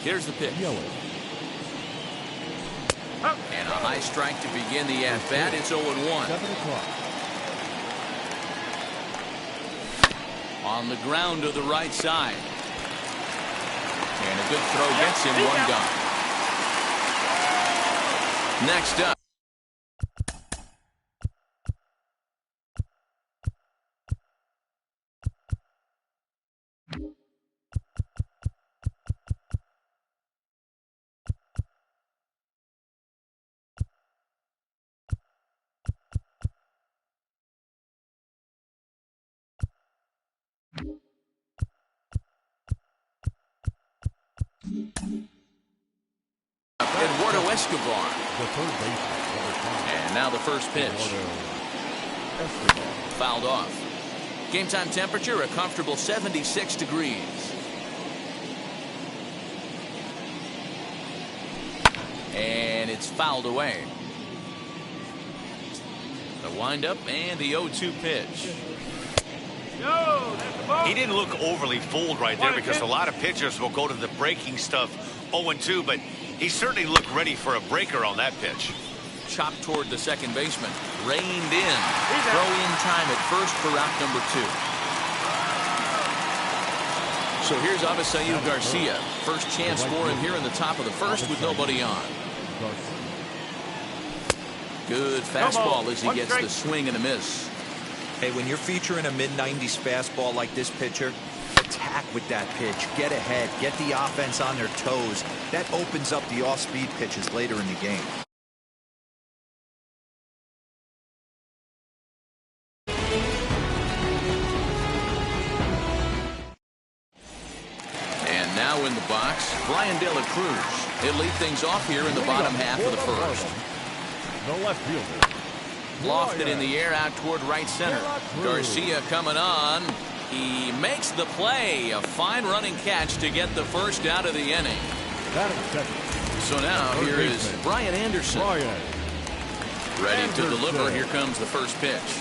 Here's the pitch. And a high strike to begin the at-bat. It's 0-1. On the ground to the right side. And a good throw gets him one gone. Next up. Eduardo Escobar. And now the first pitch. Fouled off. Game time temperature a comfortable 76 degrees. And it's fouled away. The windup and the 0-2 pitch. He didn't look overly fooled right there because a lot of pitchers will go to the breaking stuff 0-2, but he certainly looked ready for a breaker on that pitch. Chopped toward the second baseman. Reined in. Throw in time at first for out number 2. So here's Avisail Garcia. First chance for him here in the top of the first with nobody on. Good fastball as he gets the swing and a miss. Hey, when you're featuring a mid-90s fastball like this pitcher, attack with that pitch. Get ahead. Get the offense on their toes. That opens up the off-speed pitches later in the game. And now in the box, Brian De La Cruz. He'll lead things off here in the bottom half of the first. The left fielder. Lofted in the air out toward right center. Garcia coming on. He makes the play. A fine running catch to get the first out of the inning. So now here is Brian Anderson. Ready to deliver. Here comes the first pitch.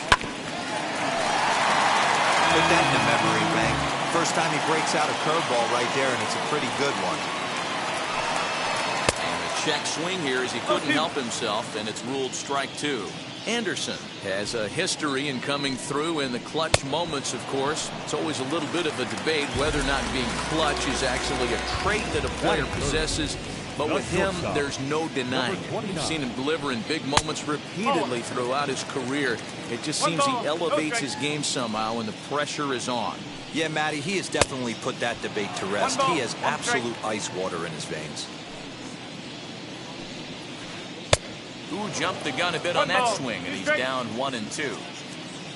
Put that in the memory bank. First time he breaks out a curveball right there, and it's a pretty good one. And a check swing here as he couldn't help himself, and it's ruled strike 2. Anderson has a history in coming through in the clutch moments, of course. It's always a little bit of a debate whether or not being clutch is actually a trait that a player possesses. But with him, there's no denying it. We've seen him deliver in big moments repeatedly throughout his career. It just seems he elevates his game somehow, and the pressure is on. Yeah, Matty, he has definitely put that debate to rest. He has absolute ice water in his veins. Who jumped the gun a bit on that swing, and he's down 1-2.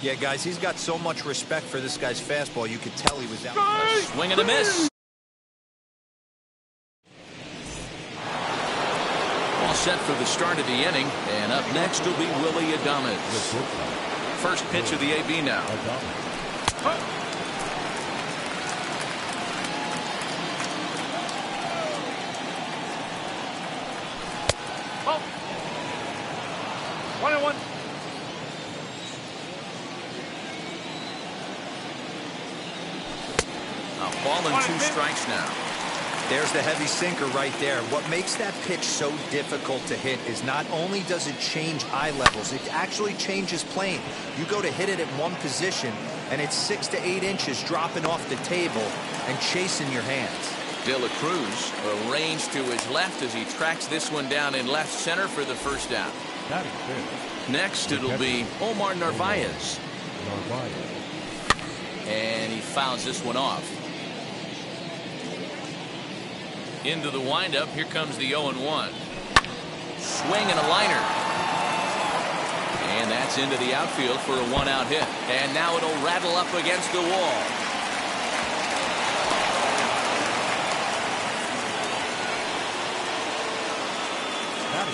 Yeah, guys, he's got so much respect for this guy's fastball. You could tell he was out. A swing and a miss. All set for the start of the inning, and up next will be Willie Adames. First pitch of the AB now. A ball and 2 strikes now. There's the heavy sinker right there. What makes that pitch so difficult to hit is not only does it change eye levels, it actually changes plane. You go to hit it at one position, and it's 6 to 8 inches dropping off the table and chasing your hands. De La Cruz arranged to his left as he tracks this one down in left center for the first out. Next, it'll be Omar Narvaez. And he fouls this one off. Into the windup. Here comes the 0-1. Swing and a liner. And that's into the outfield for a 1-out hit. And now it'll rattle up against the wall.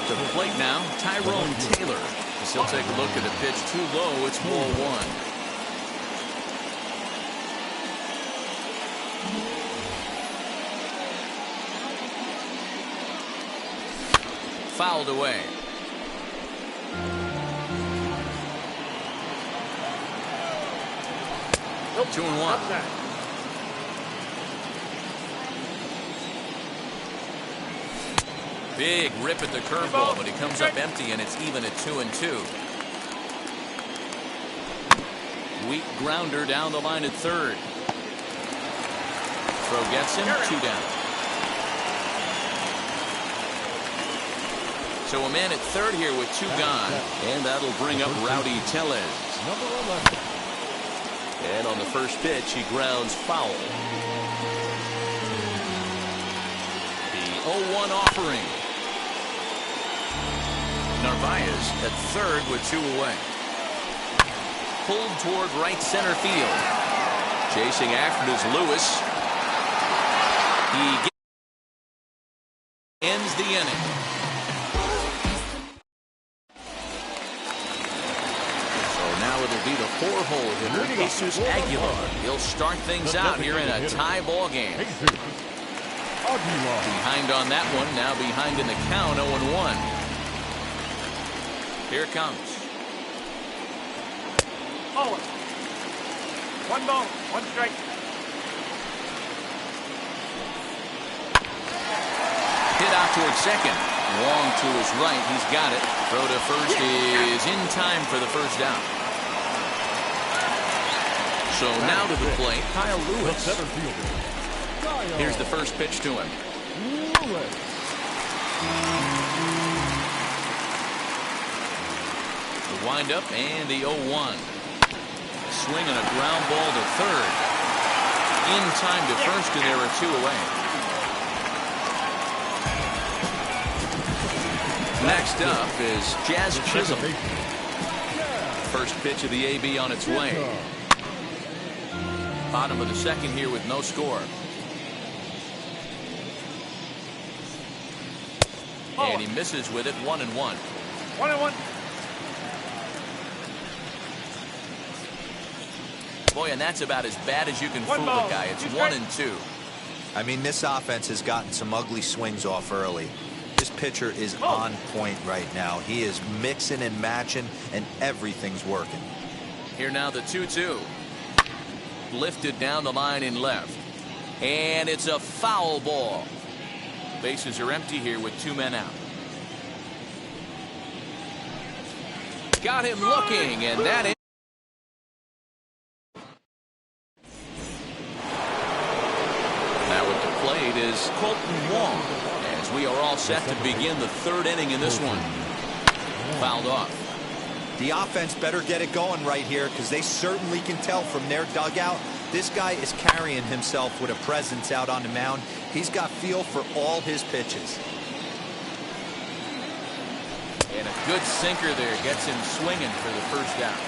To the plate now, Tyrone Taylor. As he'll take a look at a pitch too low. It's ball 1. Fouled away. Nope. 2-1. Big rip at the curveball, but he comes up empty, and it's even at 2-2. Weak grounder down the line at third. Throw gets him, 2 down. So a man at third here with 2 gone, and that'll bring up Rowdy Tellez. Number 11. And on the first pitch, he grounds foul. The 0-1 offering. Narvaez at third with 2 away. Pulled toward right center field. Chasing after it is Lewis. He ends the inning. So now it'll be the 4-hole hitter, Jesus Aguilar. He'll start things out here in a tie ball game. Behind on that one, now behind in the count, 0-1. Here it comes. Oh, 1 ball, 1 strike. Hit out towards second. Long to his right. He's got it. Throw to first is in time for the first down. So now to the plate, Kyle Lewis. Here's the first pitch to him. The windup and the 0-1. Swinging a ground ball to third. In time to first, and there are 2 away. Next up is Jazz Chisholm. First pitch of the AB on its way. Bottom of the second here with no score. And he misses with it, 1-1. 1-1. Boy, and that's about as bad as you can fool a guy. It's 1-2. I mean, this offense has gotten some ugly swings off early. This pitcher is on point right now. He is mixing and matching, and everything's working. Here now the 2-2. Lifted down the line in left. And it's a foul ball. Bases are empty here with 2 men out. Got him looking, and that is. Now at the plate is Colton Wong, as we are all set to begin the 3rd inning in this one. Fouled off. The offense better get it going right here, because they certainly can tell from their dugout this guy is carrying himself with a presence out on the mound. He's got feel for all his pitches. And a good sinker there gets him swinging for the first down.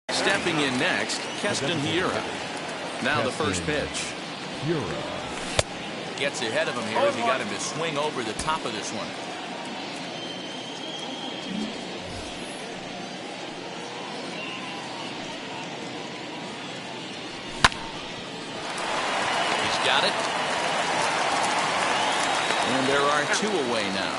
Stepping in next, Keston Hiura. Now the first pitch. Gets ahead of him here as he got him to swing over the top of this one. He's got it. And there are 2 away now.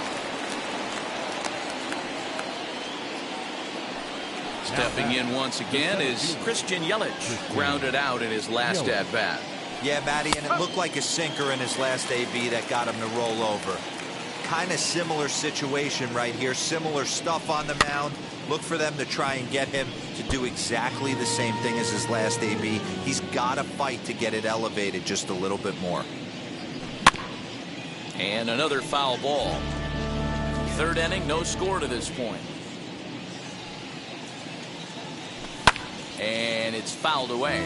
Stepping in once again is Christian Yelich. Grounded out in his last at-bat. Yeah, Matty, and it looked like a sinker in his last AB that got him to roll over. Kind of similar situation right here. Similar stuff on the mound. Look for them to try and get him to do exactly the same thing as his last AB. He's got to fight to get it elevated just a little bit more. And another foul ball. 3rd inning, no score to this point. And it's fouled away.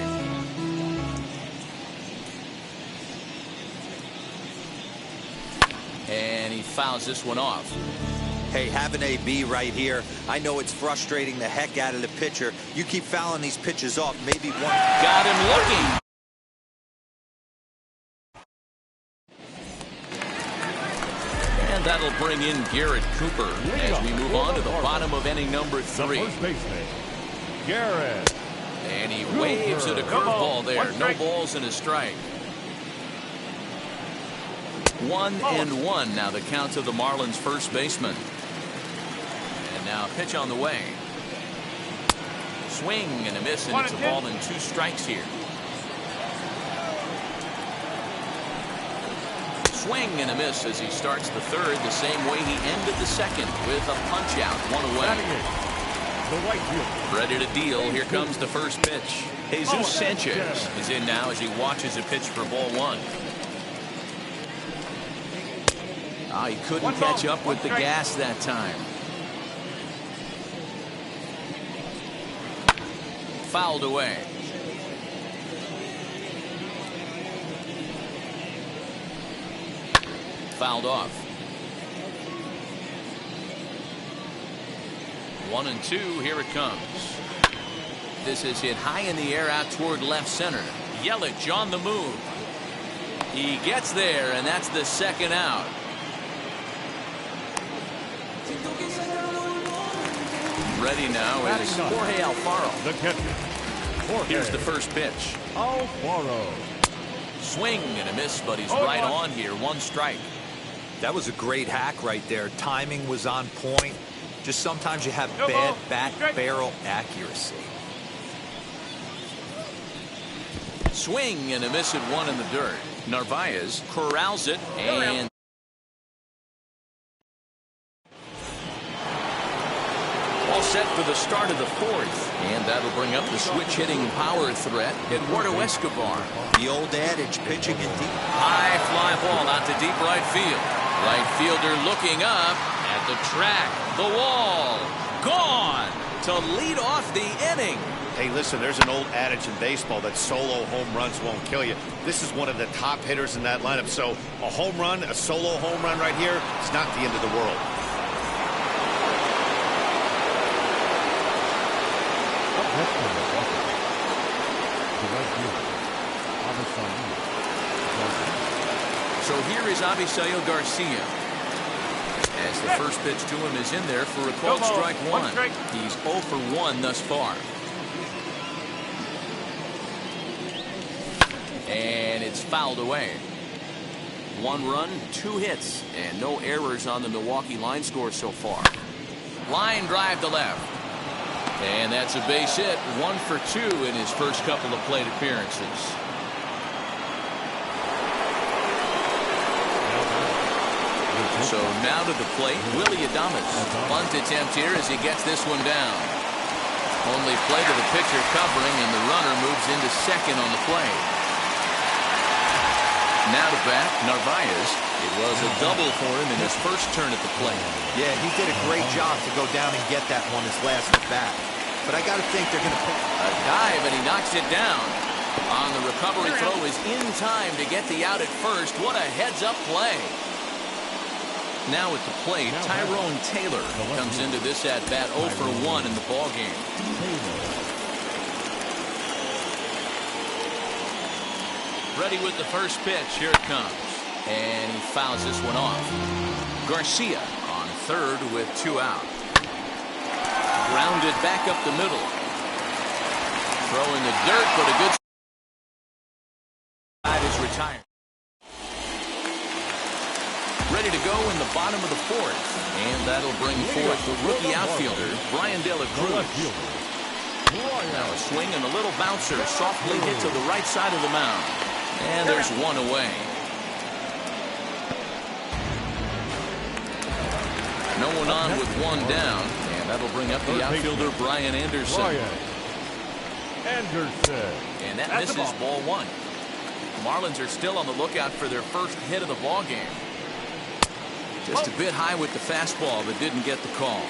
And he fouls this one off. Hey, have an AB right here. I know it's frustrating the heck out of the pitcher. You keep fouling these pitches off. Maybe one. Got him looking. And that'll bring in Garrett Cooper as we move on to the bottom of inning number 3. First baseman, Garrett. And he waves at a curveball there. No balls and a strike. 1-1 now the count of the Marlins first baseman. And now pitch on the way. Swing and a miss, and it's a ball and 2 strikes here. Swing and a miss as he starts the third the same way he ended the second with a punch out, one away. The right fielder. Ready to deal. Here comes the first pitch. Jesus Sanchez is in now as he watches a pitch for ball one. He couldn't catch up with the gas that time. Fouled away. Fouled off. 1-2. Here it comes. This is hit high in the air out toward left center. Yelich on the move. He gets there, and that's the second out. Ready now is Jorge Alfaro. The catcher. Here's the first pitch. Alfaro. Swing and a miss, but he's right on here. One strike. That was a great hack right there. Timing was on point. Just sometimes you have bad bat barrel accuracy. Swing and a miss at one in the dirt. Narvaez corrals it and all set for the start of the fourth. And that'll bring up the switch hitting power threat, Eduardo Escobar. The old adage, pitching in deep. High fly ball out to deep right field. Right fielder looking up at the track. The wall. Gone to lead off the inning. Hey, listen, there's an old adage in baseball that solo home runs won't kill you. This is one of the top hitters in that lineup. So a home run, a solo home run right here, it's not the end of the world. So here is Avisail Garcia. As the first pitch to him is in there for a called strike one. He's 0 for 1 thus far. And it's fouled away. 1 run, 2 hits, and no errors on the Milwaukee line score so far. Line drive to left. And that's a base hit. 1 for 2 in his first couple of plate appearances. So now to the plate, Willie Adames. Bunt attempt here as he gets this one down. Only play to the pitcher covering, and the runner moves into second on the play. Now to bat, Narvaez. It was a double for him in his first turn at the plate. Yeah, he did a great job to go down and get that one his last at bat. But I got to think they're going to put a dive, and he knocks it down. On the recovery throw is in time to get the out at first. What a heads-up play. Now at the plate, Tyrone Taylor comes into this at-bat 0 for 1 in the ballgame. Ready with the first pitch. Here it comes. And he fouls this one off. Garcia on third with 2 out. Grounded back up the middle. Throw in the dirt, but a good side is retired. Ready to go in the bottom of the fourth. And that'll bring forth the rookie outfielder, Brian De La Cruz. Now a swing and a little bouncer softly hit to the right side of the mound. And there's one away. No one on with one down. And that'll bring up the outfielder, Brian Anderson. And that misses ball 1. Marlins are still on the lookout for their first hit of the ball game. Just a bit high with the fastball, but didn't get the call.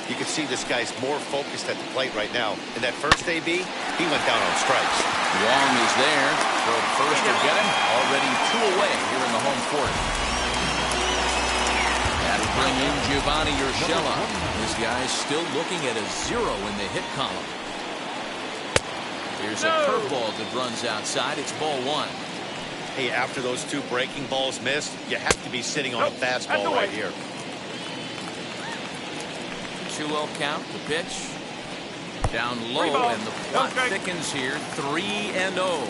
You can see this guy's more focused at the plate right now. In that first AB, he went down on strikes. Wong is there. Throw to first to get him. Already 2 away here in the home fourth. That'll bring in Giovanni Urshela. This guy's still looking at a 0 in the hit column. Here's a curveball that runs outside. It's ball 1. Hey, after those 2 breaking balls missed, you have to be sitting on a fastball right here. 2-0 count, the pitch. Down low, and the plot thickens here. 3-0.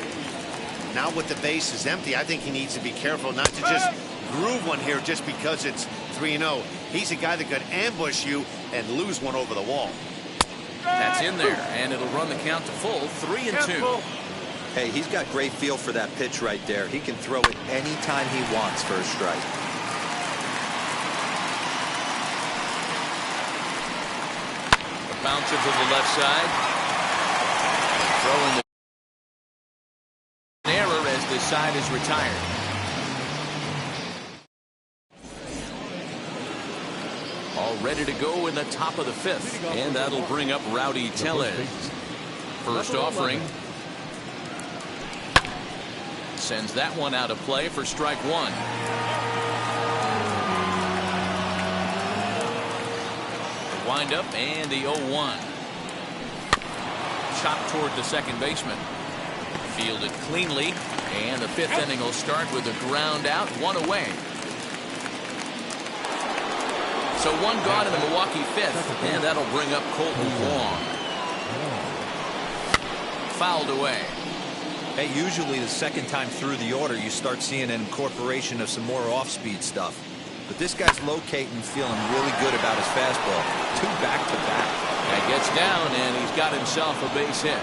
Now with the base is empty, I think he needs to be careful not to just groove one here just because it's 3-0. He's a guy that could ambush you and lose one over the wall. That's in there, and it'll run the count to full. 3-2. Hey, he's got great feel for that pitch right there. He can throw it anytime he wants for a strike. A bouncer to the left side. Throwing the error as the side is retired. All ready to go in the top of the fifth. And that'll bring up Rowdy Tellez. First offering. Sends that one out of play for strike one. The windup and the 0-1. Chopped toward the second baseman. Fielded cleanly. And the fifth inning will start with a ground out, one away. So one gone in the Milwaukee fifth. And that'll bring up Colton Wong. Fouled away. Hey, usually the second time through the order, you start seeing an incorporation of some more off-speed stuff. But this guy's locating, feeling really good about his fastball. Two back-to-back. And gets down, and he's got himself a base hit.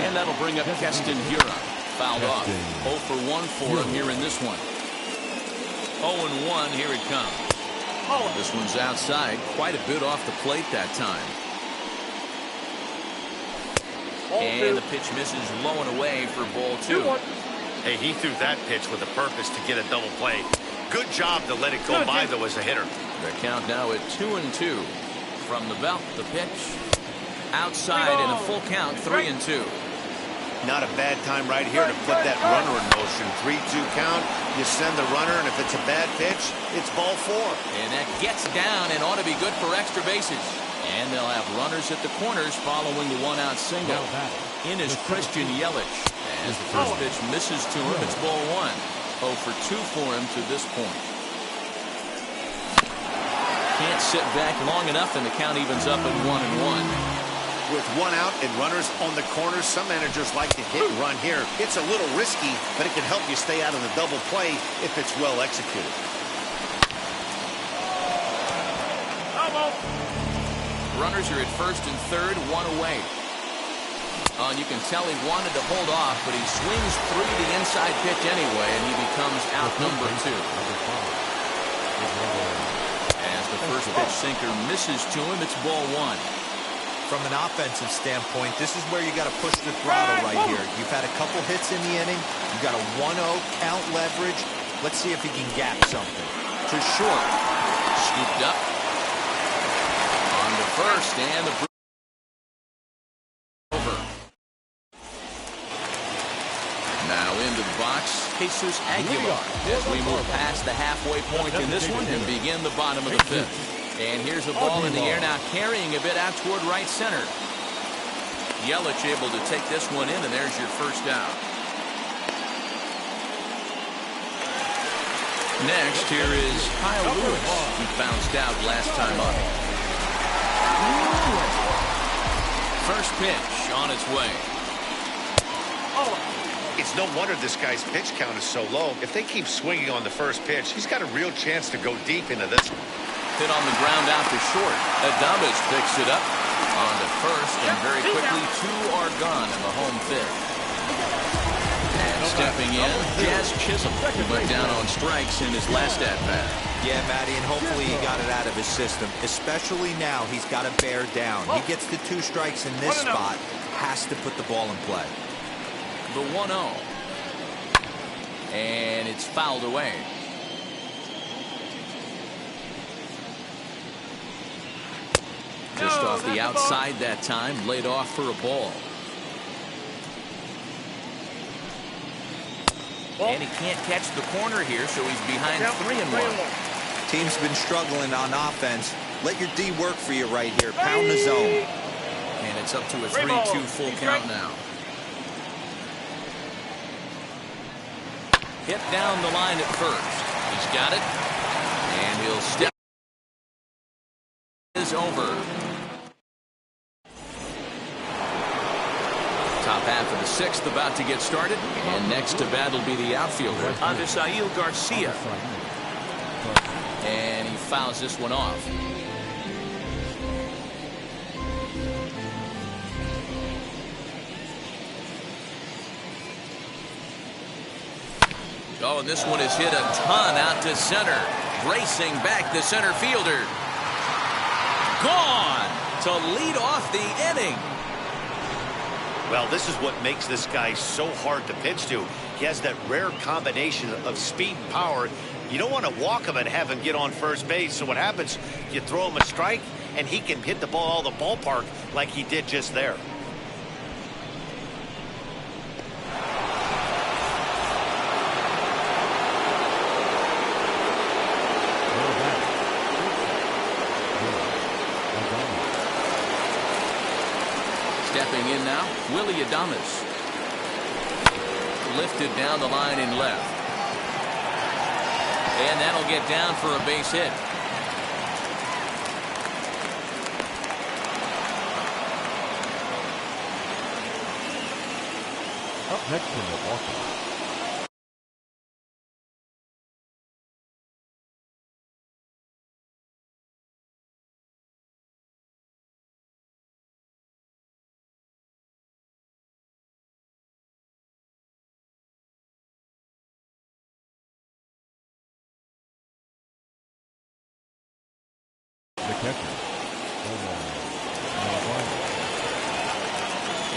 And that'll bring up Keston Hiura. Fouled off. 0 for 1 for him here in this one. 0-1, here it comes. This one's outside, quite a bit off the plate that time. And the pitch misses low and away for ball two. Hey, he threw that pitch with a purpose to get a double play. Good job to let it go by, though, as a hitter. The count now at 2-2. From the belt, the pitch. Outside in a full count, 3-2. Not a bad time right here to put that runner in motion. 3-2 count. You send the runner, and if it's a bad pitch, it's ball four. And that gets down and ought to be good for extra bases. And they'll have runners at the corners following the one-out single. In is Christian Yelich. As the first pitch misses to him, it's ball one. 0 for 2 for him to this point. Can't sit back long enough, and the count evens up at 1-1. With one out and runners on the corners, some managers like to hit and run here. It's a little risky, but it can help you stay out of the double play if it's well executed. Runners are at first and third, one away. And you can tell he wanted to hold off, but he swings through the inside pitch anyway, and he becomes out number 2. As the first pitch sinker misses to him, it's ball one. From an offensive standpoint, this is where you got to push the throttle right here. You've had a couple hits in the inning. You got a 1-0 count leverage. Let's see if he can gap something. To short. Scooped up. On to first, and the over. Now into the box, Jesus Aguilar, as we move past the halfway point in this one and begin the bottom of the fifth. And here's a ball in the air now, carrying a bit out toward right center. Yelich able to take this one in, and there's your first out. Next, here is Kyle Lewis, who bounced out last time up. First pitch on its way. It's no wonder this guy's pitch count is so low. If they keep swinging on the first pitch, he's got a real chance to go deep into this. Hit on the ground out to short. Adames picks it up on to first, and very quickly 2 are gone in the home fifth. And stepping in, Jazz Chisholm, who went down on strikes in his last at-bat. Yeah, Matty, and hopefully he got it out of his system. Especially now, he's got to bear down. He gets the 2 strikes in this spot, has to put the ball in play. The 1-0. And it's fouled away. Just off the outside that time, laid off for a ball. And he can't catch the corner here, so he's behind 3-1. Team's been struggling on offense. Let your D work for you right here. Pound the zone. And it's up to a 3-2 full count now. Hit down the line at first. He's got it. And he'll step. Is over. Top half of the sixth about to get started. And next to bat will be the outfielder, Avisail Garcia. And he fouls this one off. Oh, and this one is hit a ton out to center. Racing back the center fielder. Gone to lead off the inning. Well, this is what makes this guy so hard to pitch to. He has that rare combination of speed and power. You don't want to walk him and have him get on first base. So what happens, you throw him a strike, and he can hit the ball out of the ballpark like he did just there. Stepping in now, Willie Adames. Lifted down the line in left. And that'll get down for a base hit. Up next in Milwaukee. The catcher.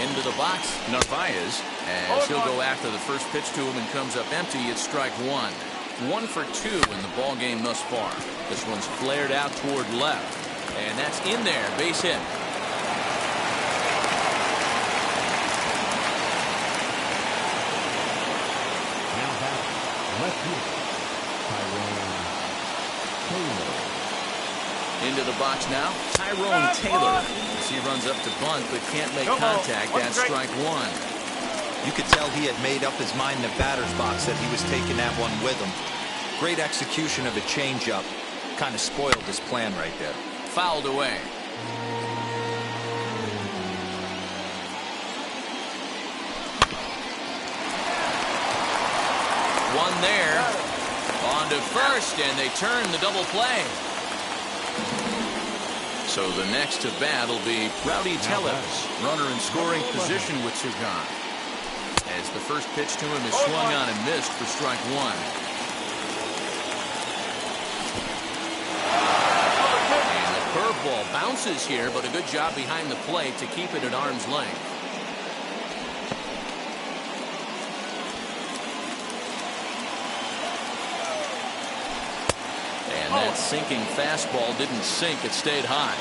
Into the box, Narvaez, as he'll go after the first pitch to him and comes up empty. It's strike one. 1 for 2 in the ball game thus far. This one's flared out toward left, and that's in there. Base hit. Now back. Left field. Taylor. Into the box now, Tyrone Taylor. As he runs up to bunt but can't make contact. That's strike one. You could tell he had made up his mind in the batter's box that he was taking that one with him. Great execution of a changeup. Kind of spoiled his plan right there. Fouled away. One there. On to first, and they turn the double play. So the next to bat will be Rowdy Tellez. Runner in scoring position with 2 gone. As the first pitch to him is swung on and missed for strike one. And the curveball bounces here, but a good job behind the plate to keep it at arm's length. That sinking fastball didn't sink. It stayed high.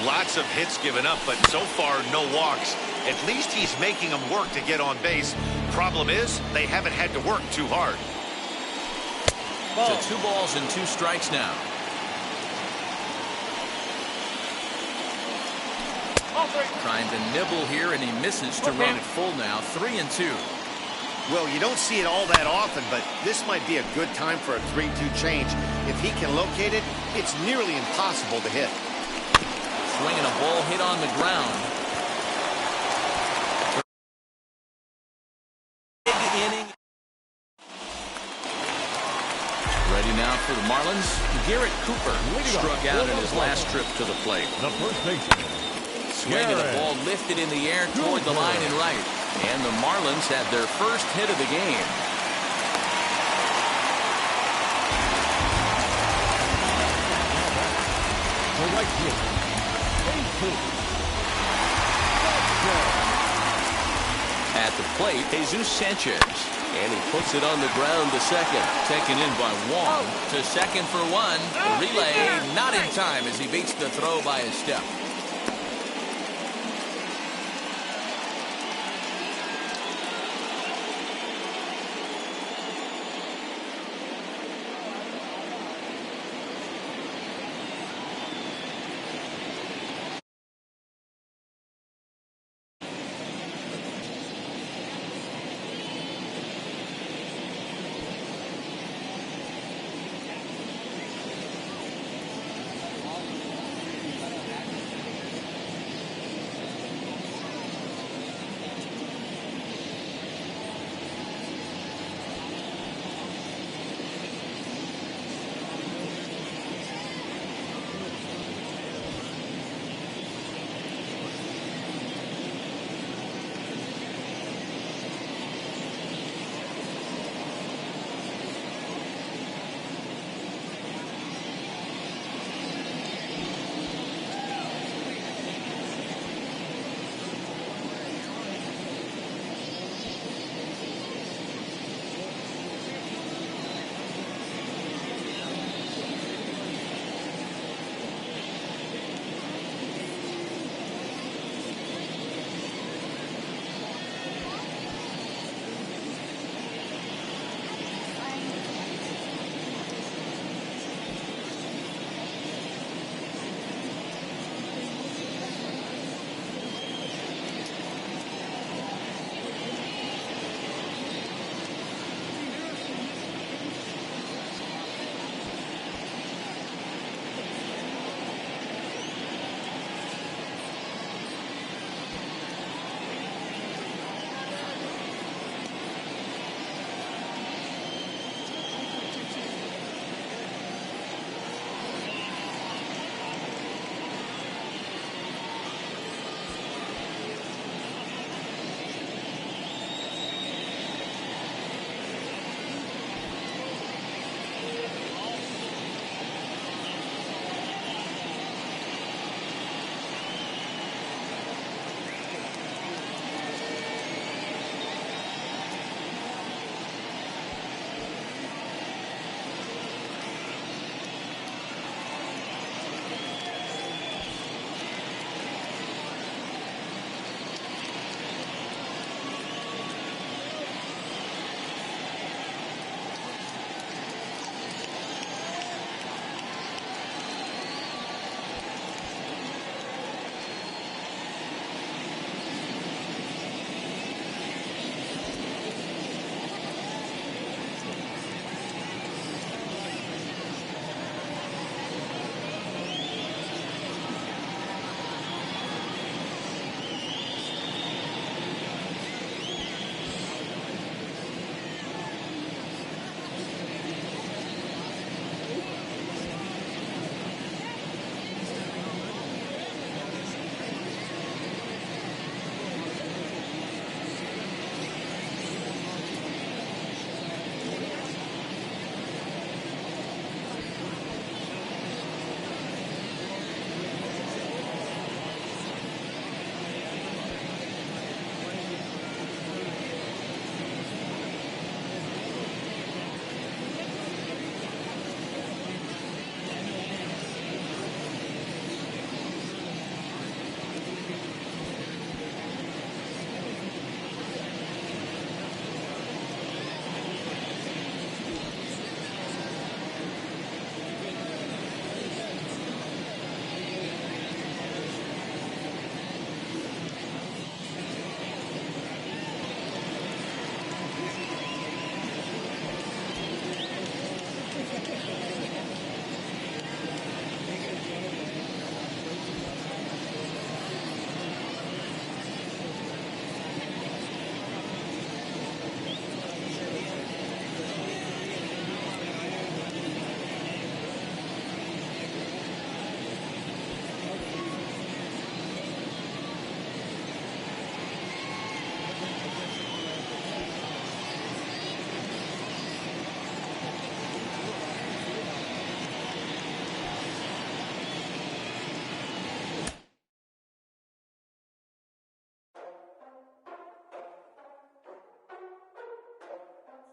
Lots of hits given up, but so far no walks. At least he's making them work to get on base. Problem is, they haven't had to work too hard. To 2 balls and 2 strikes now. Trying to nibble here, and he misses to run it full now. 3-2. Well, you don't see it all that often, but this might be a good time for a 3-2 change. If he can locate it, it's nearly impossible to hit. Swinging a ball hit on the ground. Big inning. Ready now for the Marlins. Garrett Cooper struck out in his last trip to the plate. The first baseman. Swinging a ball lifted in the air toward the line and right. And the Marlins have their first hit of the game. The right field. At the plate, Jesus Sanchez. And he puts it on the ground to second. Taken in by Wong. To second for 1. The relay not in time as he beats the throw by a step.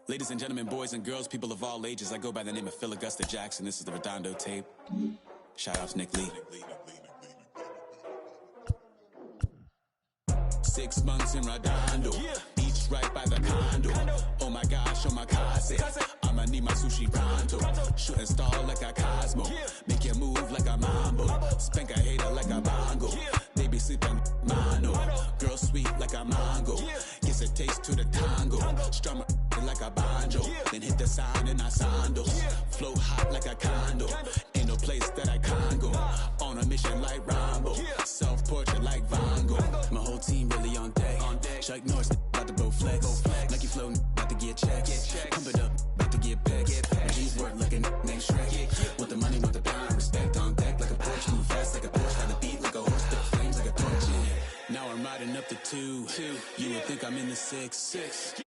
Ladies and gentlemen, boys and girls, people of all ages, I go by the name of Phil Augusta Jackson. This is the Redondo tape. Shout out to Nick Lee. 6 months in Redondo, beach right by the condo. Oh my gosh, oh my kase, I'ma need my sushi pronto. Shooting star like a Cosmo, make you move like a mambo. Spank a hater like a bongo. They be sleeping mano. Girl sweet like a mango. Gives a taste to the tango. Strum like a banjo. Then hit the sign in our sandals. Flow hot like a condo. Ain't no place that I can't go. On a mission like Rambo. Self-portrait like Van Gogh. My whole team really on deck. Chuck Norris about to go flex. Nike flow about to get checks. Pump it up, about to get pecs. G's work like a named Shrek. Want the money, want the power, respect on deck like a Porsche. Move fast like a Porsche, ride the beat like a horse, spit flames like a torch. Now I'm riding up the 2. You would think I'm in the 6.